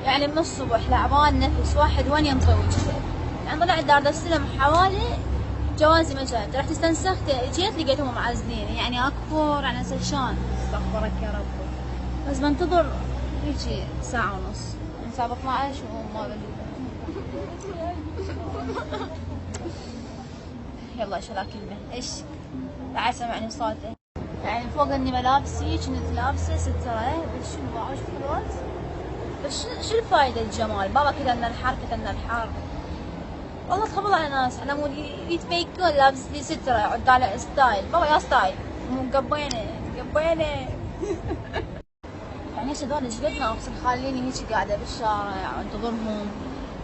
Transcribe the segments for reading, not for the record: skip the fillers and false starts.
يعني من الصبح لعبان نفس واحد وين ينطوي كذا. يعني طلعت دار السلم حوالي جوازي ما جات، رحت استنسخت جيت لقيتهم معزلين، يعني اكبر على اساس شلون. استغفرك يا رب. بس بنتظر هيجي ساعة ونص من الساعة 12 وما بدي. يلا ايش كلمة ايش بعد سمعني صوته. يعني فوق اني ملابسي كنت لابسة سترة، بس شنو باعوش فلوس؟ بس شو الفايدة الجمال؟ بابا كتبنا الحر كتبنا الحر. والله تخبل على ناس على مود يتفيكون لابس لي سترة يقعد طالع ستايل. بابا يا ستايل مو قبينة قبينة. يعني هسه هذول ايش قد ناقصين خاليني هيك قاعدة بالشارع انتظرهم.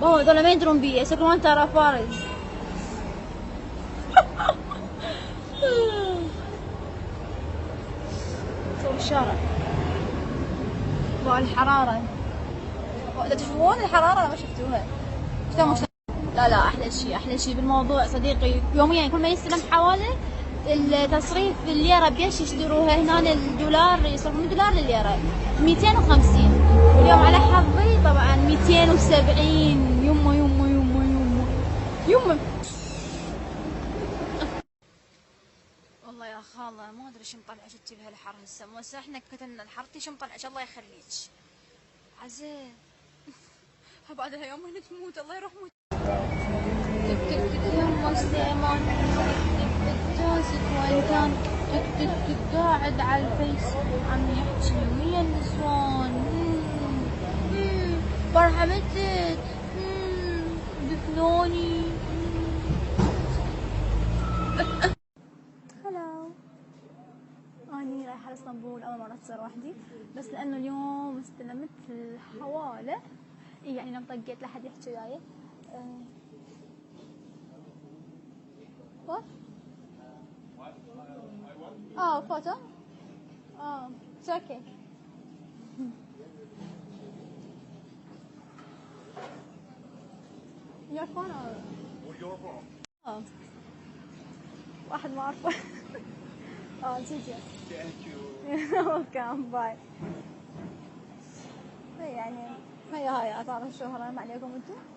بابا هذول ما يدرون بي يسكرون ترى فارس. صور الشارع والحرارة. إذا تشوفون الحرارة ما شفتوها. لا لا، أحلى شيء بالموضوع صديقي يوميا كل ما يستلم حوالي التصريف الليرة بيش يشتروها هنا الدولار يصرفون من دولار لليرة 250. واليوم على حظي طبعا 270. يمه والله يا خالة ما ادري شو مطلع شتي بهالحر هسه. مو هسه احنا كتلنا الحرتي شو مطلع الله يخليك عزيز. بعدها يومين تموت الله يروح موت. تك تك تك يما سليمان الجاسك وين كان. تك تك تك قاعد على الفيس عم يحكي ويا النسوان. فرحة بنتك دفنوني. هلو، اني رايحة لاسطنبول اول مرة تصير وحدي، بس لانه اليوم استلمت الحوالة يعني لما طقيت لحد يحكي وياي. What? Oh, photo? Oh, it's okay. Your phone or? Your phone. Oh. واحد ما أعرفه. Oh, جيجي. Thank you. Welcome. Bye. يعني هي آثار الشهرة ما عليكم انتم؟